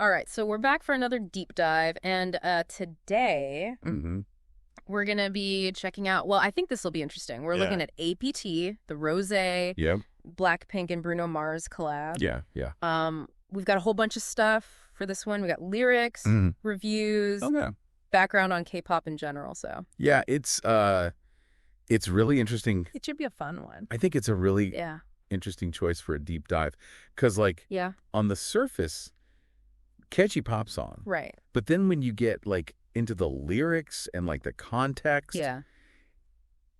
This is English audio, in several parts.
All right, so we're back for another deep dive, and today we're going to be checking out, well, I think this will be interesting. We're looking at APT, the Rosé, Blackpink and Bruno Mars collab. We've got a whole bunch of stuff for this one. We got lyrics, reviews, background on K-pop in general, so. Yeah, it's really interesting. It should be a fun one. I think it's a really interesting choice for a deep dive because, like, on the surface, catchy pop song. Right. But then when you get, like, into the lyrics and, like, the context,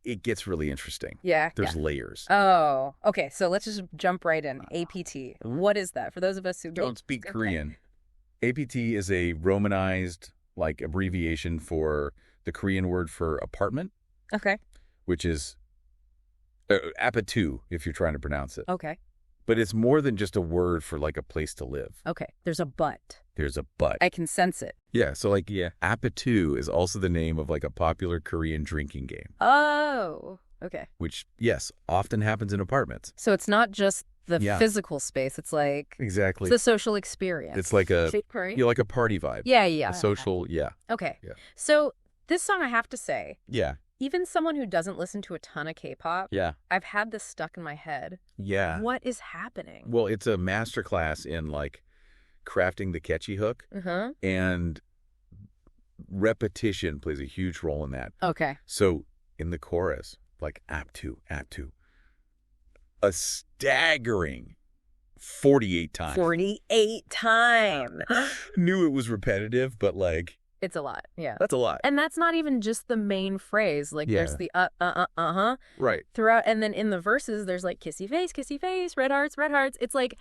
it gets really interesting. There's layers. Oh, okay. So let's just jump right in. APT. What is that? For those of us who don't speak Korean, APT is a romanized, like, abbreviation for the Korean word for apartment. Okay. Which is apatu, if you're trying to pronounce it. Okay. But it's more than just a word for, like, a place to live. Okay. There's a but. There's a but. I can sense it. Yeah. So, like, apatu is also the name of, like, a popular Korean drinking game. Oh, okay. Which, yes, often happens in apartments. So it's not just the physical space. It's like... Exactly. It's a social experience. It's like a, like a party vibe. Yeah. A social, Okay. Yeah. So this song, I have to say... Yeah. Even someone who doesn't listen to a ton of K-pop, I've had this stuck in my head. Yeah. What is happening? Well, it's a masterclass in, like, crafting the catchy hook. And repetition plays a huge role in that. Okay. So in the chorus, like, aptu, a staggering 48 times. 48 times. Knew it was repetitive, but, like... It's a lot, yeah. That's a lot. And that's not even just the main phrase. Like, there's the Right. throughout. And then in the verses, there's, like, kissy face, red hearts. It's like,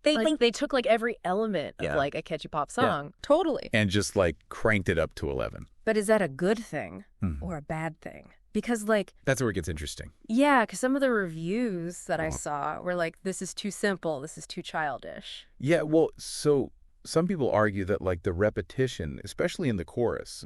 they took, like, every element of, like, a catchy pop song. Yeah. Totally. And just, like, cranked it up to 11. But is that a good thing or a bad thing? Because, like... That's where it gets interesting. Yeah, because some of the reviews that I saw were like, this is too simple, this is too childish. Yeah, well, so... Some people argue that, like, the repetition, especially in the chorus,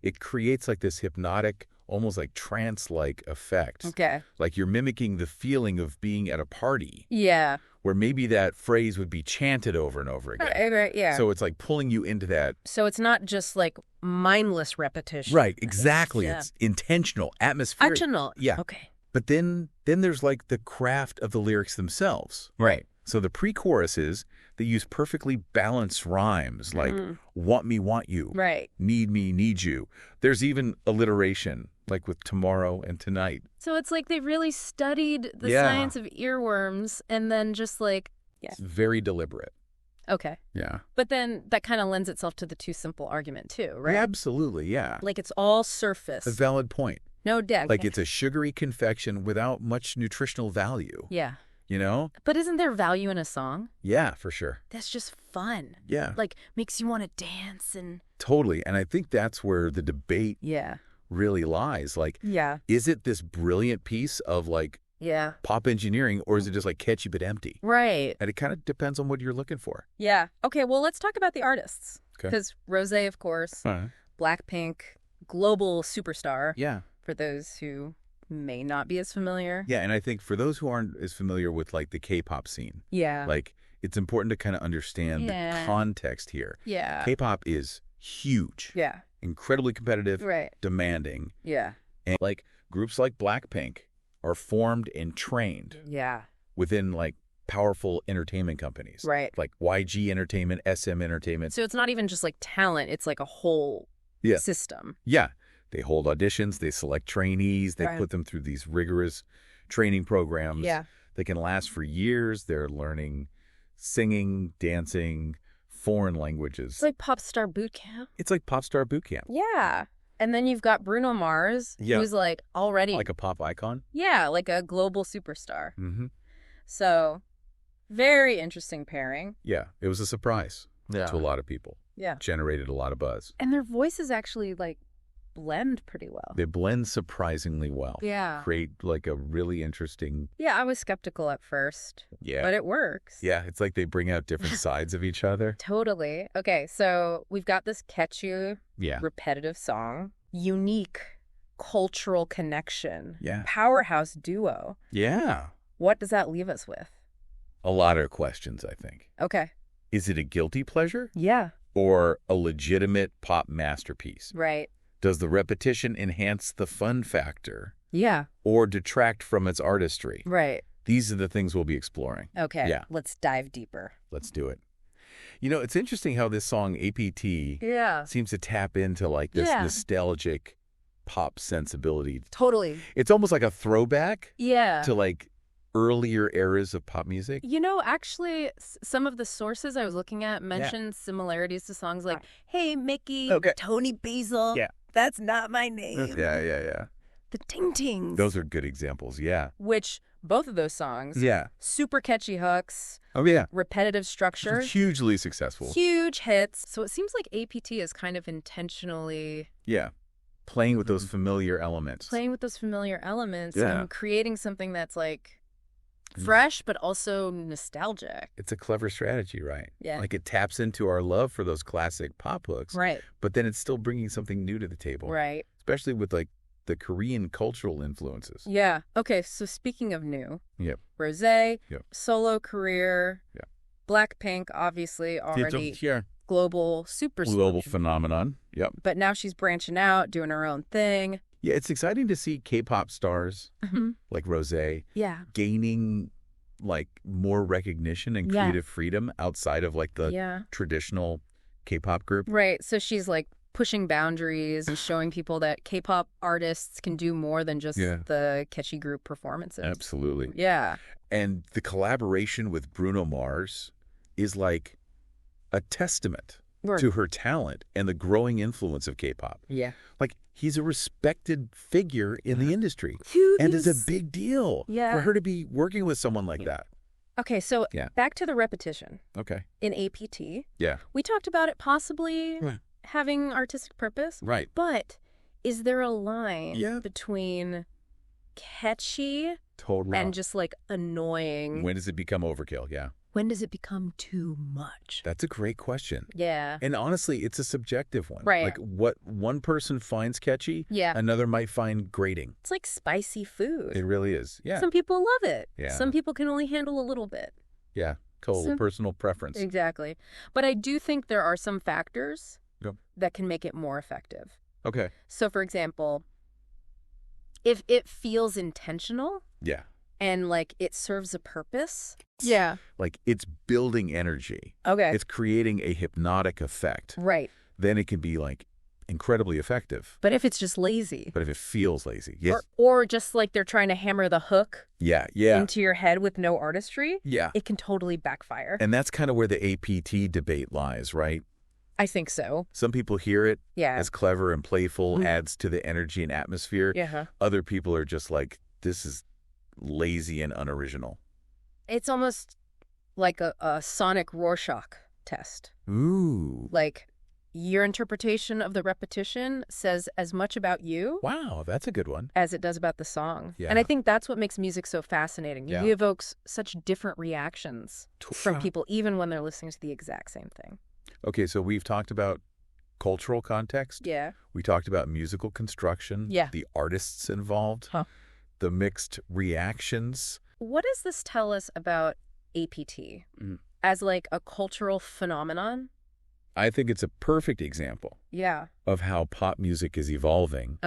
it creates, like, this hypnotic, almost like trance-like effect. Okay. Like you're mimicking the feeling of being at a party. Yeah. Where maybe that phrase would be chanted over and over again. Right, yeah. So it's like pulling you into that. So it's not just, like, mindless repetition. Right, exactly. It's intentional, atmospheric. Functional. Yeah. Okay. But then there's, like, the craft of the lyrics themselves. Right. So the pre-choruses, they use perfectly balanced rhymes, like want me, want you. Right. Need me, need you. There's even alliteration, like with tomorrow and tonight. So it's like they really studied the science of earworms and then just, like... It's very deliberate. Okay. Yeah. But then that kind of lends itself to the too simple argument too, right? Absolutely, yeah. Like it's all surface. A valid point. No depth. Like it's a sugary confection without much nutritional value. Yeah. You know? But isn't there value in a song? Yeah, for sure. That's just fun. Yeah. Like makes you want to dance and... Totally. And I think that's where the debate really lies. Like, is it this brilliant piece of, like, pop engineering, or is it just, like, catchy but empty? Right. And it kind of depends on what you're looking for. Yeah. Okay, well, let's talk about the artists. Because Rosé, of course, Blackpink, global superstar. Yeah. For those who may not be as familiar. Yeah, and I think for those who aren't as familiar with, like, the K-pop scene, like, it's important to kind of understand the context here. Yeah. K-pop is huge. Yeah. Incredibly competitive. Right. Demanding. Yeah. And, like, groups like Blackpink are formed and trained. Yeah. Within, like, powerful entertainment companies. Right. Like YG Entertainment, SM Entertainment. So it's not even just, like, talent. It's, like, a whole system. Yeah. They hold auditions, they select trainees, they put them through these rigorous training programs. Yeah. They can last for years. They're learning singing, dancing, foreign languages. It's like pop star boot camp. It's like pop star boot camp. Yeah. And then you've got Bruno Mars, who's like already... Like a pop icon? Yeah, like a global superstar. Mm-hmm. So, very interesting pairing. Yeah, it was a surprise to a lot of people. Yeah. Generated a lot of buzz. And their voices actually, like, blend pretty well. They blend surprisingly well. Yeah. Create, like, a really interesting... Yeah, I was skeptical at first. Yeah. But it works. Yeah, it's like they bring out different sides of each other. Totally. Okay, so we've got this catchy, repetitive song. Unique cultural connection. Yeah. Powerhouse duo. Yeah. What does that leave us with? A lot of questions, I think. Okay. Is it a guilty pleasure? Yeah. Or a legitimate pop masterpiece? Right. Does the repetition enhance the fun factor? Yeah. Or detract from its artistry? Right. These are the things we'll be exploring. Okay. Yeah. Let's dive deeper. Let's do it. You know, it's interesting how this song, APT, seems to tap into like this nostalgic pop sensibility. Totally. It's almost like a throwback to like earlier eras of pop music. You know, actually, some of the sources I was looking at mentioned similarities to songs like, hey, Mickey, Tony Basil. Yeah. That's not my name. Yeah. The Ting Tings. Those are good examples, Which, both of those songs, super catchy hooks. Oh, yeah. Repetitive structure. Hugely successful. Huge hits. So it seems like APT is kind of intentionally... Yeah. Playing with those familiar elements. Playing with those familiar elements and creating something that's like fresh, but also nostalgic. It's a clever strategy, right? Yeah. Like it taps into our love for those classic pop hooks. Right. But then it's still bringing something new to the table. Right. Especially with like the Korean cultural influences. Yeah. Okay, so speaking of new, Rosé, solo career, Blackpink, obviously already global superstar. Global phenomenon. Yep. But now she's branching out, doing her own thing. Yeah, it's exciting to see K-pop stars like Rosé gaining like more recognition and creative freedom outside of like the traditional K-pop group. Right. So she's like pushing boundaries and showing people that K-pop artists can do more than just the catchy group performances. Absolutely. Yeah. And the collaboration with Bruno Mars is like a testament to her talent and the growing influence of K-pop. Yeah. Like, he's a respected figure in the industry. And it's a big deal for her to be working with someone like that. Okay, so back to the repetition. Okay. In APT. Yeah. We talked about it possibly having artistic purpose. Right. But is there a line between catchy and just like annoying? When does it become overkill? Yeah. When does it become too much? That's a great question. Yeah. And honestly, it's a subjective one. Right. Like what one person finds catchy, another might find grating. It's like spicy food. It really is. Yeah. Some people love it. Yeah. Some people can only handle a little bit. Yeah. Total personal preference. Exactly. But I do think there are some factors that can make it more effective. Okay. So, for example, if it feels intentional. Yeah. And, like, it serves a purpose. Yeah. Like, it's building energy. Okay. It's creating a hypnotic effect. Right. Then it can be, like, incredibly effective. But if it's just lazy. But if it feels lazy. Yes. Or just, like, they're trying to hammer the hook into your head with no artistry. Yeah. It can totally backfire. And that's kind of where the APT debate lies, right? I think so. Some people hear it as clever and playful, adds to the energy and atmosphere. Yeah. Other people are just like, this is lazy and unoriginal. It's almost like a sonic Rorschach test. Ooh. Like, your interpretation of the repetition says as much about you. Wow, that's a good one. As it does about the song. Yeah. And I think that's what makes music so fascinating. It evokes such different reactions from people, even when they're listening to the exact same thing. Okay, so we've talked about cultural context. Yeah. We talked about musical construction. Yeah. The artists involved. The mixed reactions. What does this tell us about APT as like a cultural phenomenon? I think it's a perfect example of how pop music is evolving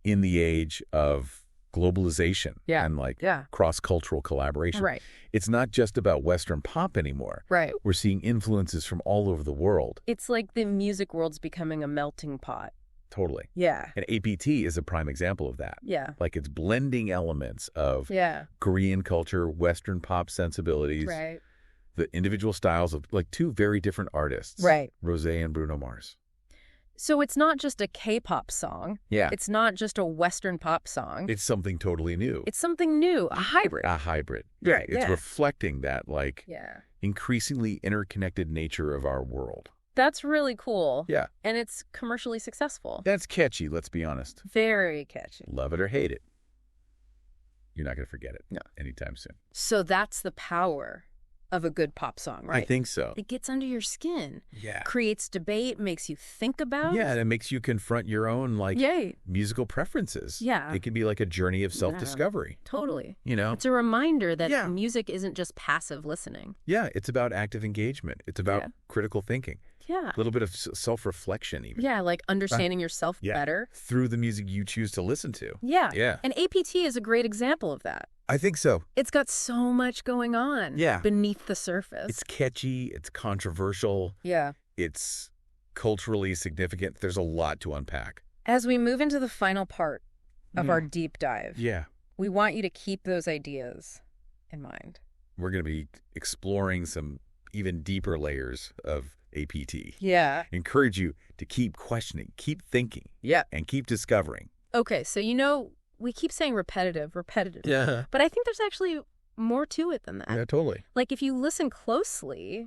in the age of globalization and like cross-cultural collaboration. Right. It's not just about Western pop anymore. Right. We're seeing influences from all over the world. It's like the music world's becoming a melting pot. Totally. Yeah. And APT is a prime example of that. Yeah. Like it's blending elements of Korean culture, Western pop sensibilities, the individual styles of like two very different artists, Rosé and Bruno Mars. So it's not just a K-pop song. Yeah. It's not just a Western pop song. It's something totally new. It's something new, a hybrid. A hybrid. Right. It's reflecting that like increasingly interconnected nature of our world. That's really cool. Yeah. And it's commercially successful. That's catchy, let's be honest. Very catchy. Love it or hate it. You're not going to forget it anytime soon. So that's the power of a good pop song, right? I think so. It gets under your skin. Yeah. Creates debate, makes you think about. Yeah, and it makes you confront your own, musical preferences. Yeah. It can be like a journey of self-discovery. Totally. It's a reminder that music isn't just passive listening. Yeah, it's about active engagement. It's about critical thinking. Yeah. A little bit of self-reflection even. Yeah, like understanding yourself better. Through the music you choose to listen to. Yeah. Yeah. And APT is a great example of that. I think so. It's got so much going on beneath the surface. It's catchy. It's controversial. Yeah. It's culturally significant. There's a lot to unpack. As we move into the final part of our deep dive, we want you to keep those ideas in mind. We're going to be exploring some even deeper layers of APT. Yeah. Encourage you to keep questioning, keep thinking, and keep discovering. Okay, so we keep saying repetitive. Yeah. But I think there's actually more to it than that. Yeah, totally. Like if you listen closely,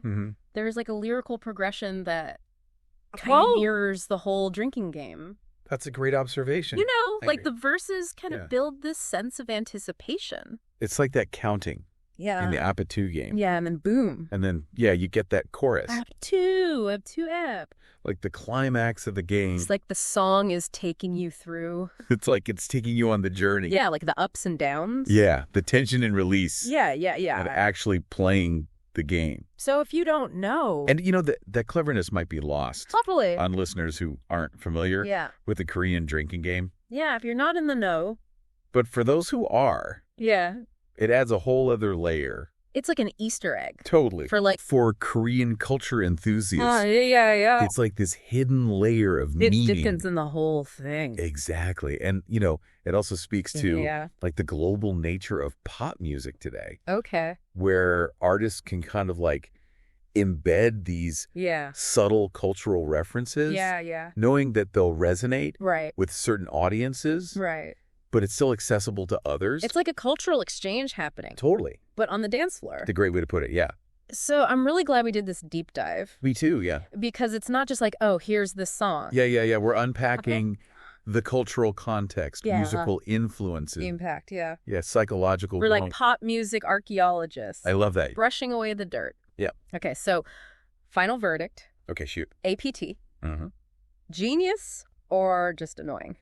there's like a lyrical progression that kind of mirrors the whole drinking game. That's a great observation. The verses kind of build this sense of anticipation. It's like that counting. Yeah. In the App 2 game. Yeah, and then boom. And then, you get that chorus. App 2. Like the climax of the game. It's like the song is taking you through. It's like it's taking you on the journey. Yeah, like the ups and downs. Yeah, the tension and release. Yeah. Of actually playing the game. So if you don't know. And that cleverness might be lost. Totally. On listeners who aren't familiar with the Korean drinking game. Yeah, if you're not in the know. But for those who are. Yeah. It adds a whole other layer. It's like an Easter egg. Totally. For Korean culture enthusiasts. Yeah. It's like this hidden layer of meaning. It dickens in the whole thing. Exactly. And, it also speaks to the global nature of pop music today. Okay. Where artists can kind of embed these subtle cultural references. Yeah. Knowing that they'll resonate with certain audiences. Right. But it's still accessible to others. It's like a cultural exchange happening. Totally. But on the dance floor. It's a great way to put it, yeah. So I'm really glad we did this deep dive. Me too, yeah. Because it's not just like, oh, here's this song. Yeah. We're unpacking the cultural context, musical influences. Impact, yeah. Yeah, psychological. We're like pop music archaeologists. I love that. Brushing away the dirt. Yeah. Okay, so final verdict. Okay, shoot. APT. Genius or just annoying?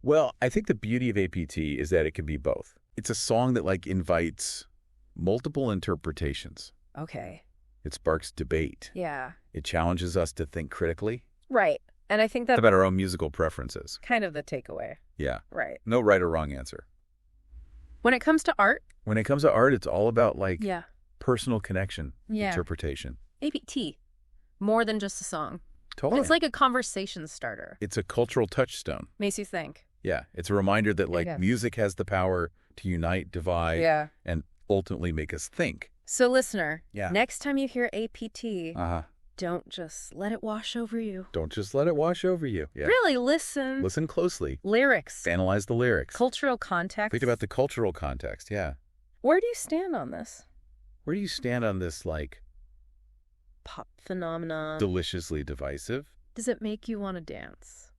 Well, I think the beauty of APT is that it can be both. It's a song that invites multiple interpretations. Okay. It sparks debate. Yeah. It challenges us to think critically. Right. And I think that's about our own musical preferences. Kind of the takeaway. Yeah. Right. No right or wrong answer. When it comes to art? When it comes to art, it's all about personal connection, interpretation. APT. More than just a song. Totally. It's like a conversation starter. It's a cultural touchstone. Makes you think. Yeah. It's a reminder that music has the power to unite, divide, and ultimately make us think. So listener, next time you hear APT, don't just let it wash over you. Don't just let it wash over you. Yeah. Really listen. Listen closely. Lyrics. Analyze the lyrics. Cultural context. Think about the cultural context, yeah. Where do you stand on this? Where do you stand on this, pop phenomenon? Deliciously divisive? Does it make you want to dance?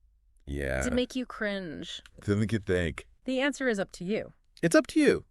Yeah. Does it make you cringe? Doesn't you think? The answer is up to you. It's up to you.